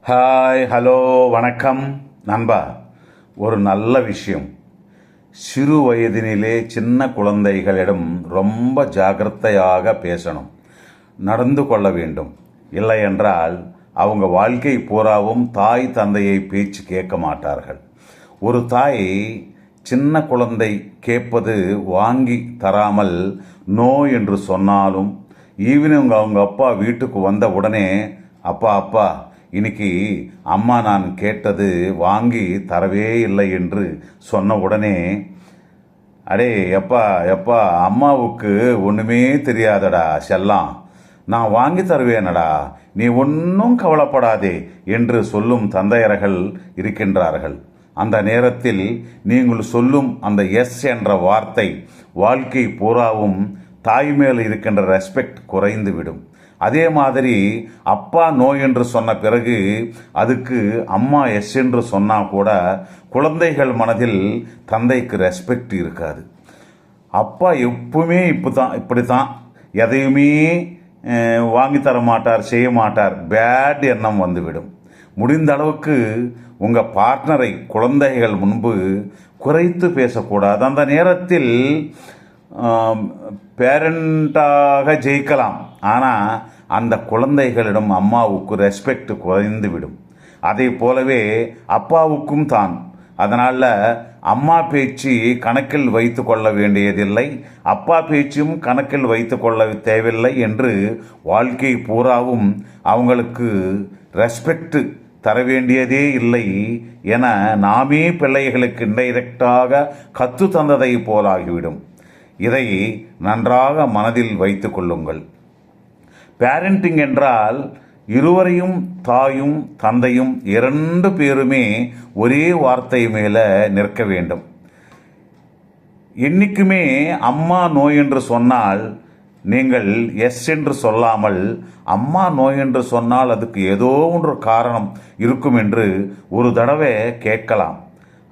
Hi, hello, வணக்கம் நண்பா. ஒரு நல்ல விஷயம். சிறு வயதினிலே சின்ன குழந்தைகளிடம் ரொம்ப ஜாக்கிரதையாக பேசணும், நடந்து கொள்ள வேண்டும். இல்லை என்றால் அவங்க வாழ்க்கை பூராவும் தாய் தந்தையை பேச்சு கேட்க மாட்டார்கள். ஒரு தாய் சின்ன குழந்தை கேட்பது வாங்கி தராமல் நோ என்று சொன்னாலும், ஈவினிங் அவங்க அப்பா வீட்டுக்கு வந்த உடனே அப்பா அப்பா இன்னைக்கு அம்மா நான் கேட்டது வாங்கி தரவே இல்லை என்று சொன்ன உடனே, அடே எப்பா எப்பா அம்மாவுக்கு ஒன்றுமே தெரியாதடா செல்லம், நான் வாங்கி தருவேனடா, நீ ஒன்றும் கவலைப்படாதே என்று சொல்லும் தந்தையர்கள் இருக்கின்றார்கள். அந்த நேரத்தில் நீங்கள் சொல்லும் அந்த எஸ் என்ற வார்த்தை வாழ்க்கை பூராவும் தாய் மேல் இருக்கின்ற ரெஸ்பெக்ட் குறைந்துவிடும். அதே மாதிரி அப்பா நோ என்று சொன்ன பிறகு அதுக்கு அம்மா எஸ் என்று சொன்னால் கூட குழந்தைகள் மனதில் தந்தைக்கு ரெஸ்பெக்ட் இருக்காது. அப்பா எப்பவுமே இப்படித்தான் எதையுமே வாங்கி தர மாட்டார், செய்ய மாட்டார், பேட் எண்ணம் வந்துவிடும். முடிந்த அளவுக்கு உங்கள் பார்ட்னரை குழந்தைகள் முன்பு குறைத்து பேசக்கூடாது. அந்த நேரத்தில் பேரண்டாக ஜெயிக்கலாம், ஆனால் அந்த குழந்தைகளிடம் அம்மாவுக்கு ரெஸ்பெக்ட் குறைந்து விடும். அதே போலவே அப்பாவுக்கும் தான். அதனால் அம்மா பேச்சு கணக்கில் வைத்து கொள்ள வேண்டியதில்லை, அப்பா பேச்சும் கணக்கில் வைத்து கொள்ள தேவையில்லை என்று வாழ்க்கை பூராவும் அவங்களுக்கு ரெஸ்பெக்ட் தர வேண்டியதே இல்லை என நாமே பிள்ளைகளுக்கு இன்டைரக்டாக கற்று தந்ததை போலாகிவிடும். இதை நன்றாக மனதில் வைத்து கொள்ளுங்கள். பேரண்டிங் என்றால் இருவரையும், தாயும் தந்தையும் இரண்டு பேருமே ஒரே வார்த்தை மேலே நிற்க வேண்டும். என்னைக்குமே அம்மா நோய் என்று சொன்னால் நீங்கள் எஸ் என்று சொல்லாமல், அம்மா நோய் என்று சொன்னால் அதுக்கு ஏதோ ஒன்று காரணம் இருக்கும் என்று ஒரு தடவை கேட்கலாம்.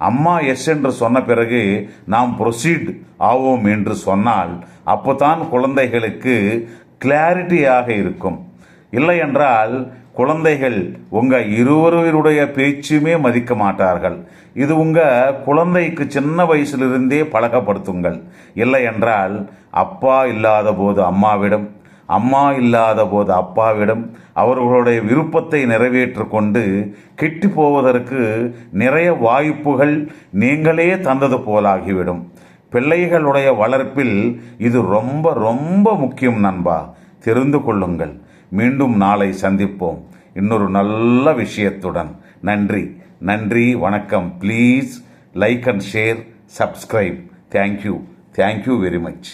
அம்மா எஸ் என்று சொன்ன பிறகு நாம் ப்ரொசீட் ஆவோம் என்று சொன்னால் அப்போதான் குழந்தைகளுக்கு கிளாரிட்டியாக இருக்கும். இல்லை என்றால் குழந்தைகள் உங்கள் இருவருடைய பேச்சுமே மதிக்க மாட்டார்கள். இது உங்கள் குழந்தைக்கு சின்ன வயசிலிருந்தே பழக்கப்படுத்துங்கள். இல்லை என்றால் அப்பா இல்லாத போது அம்மாவிடம், அம்மா இல்லாத போது அப்பாவிடம் அவர்களுடைய விருப்பத்தை நிறைவேற்றி கொண்டு கெட்டு போவதற்கு நிறைய வாய்ப்புகள் நீங்களே தந்தது போலாகிவிடும். பிள்ளைகளுடைய வளர்ப்பில் இது ரொம்ப ரொம்ப முக்கியம் நண்பா, தெரிந்து கொள்ளுங்கள். மீண்டும் நாளை சந்திப்போம் இன்னொரு நல்ல விஷயத்துடன். நன்றி நன்றி, வணக்கம். Please like and share, subscribe. Thank you very much.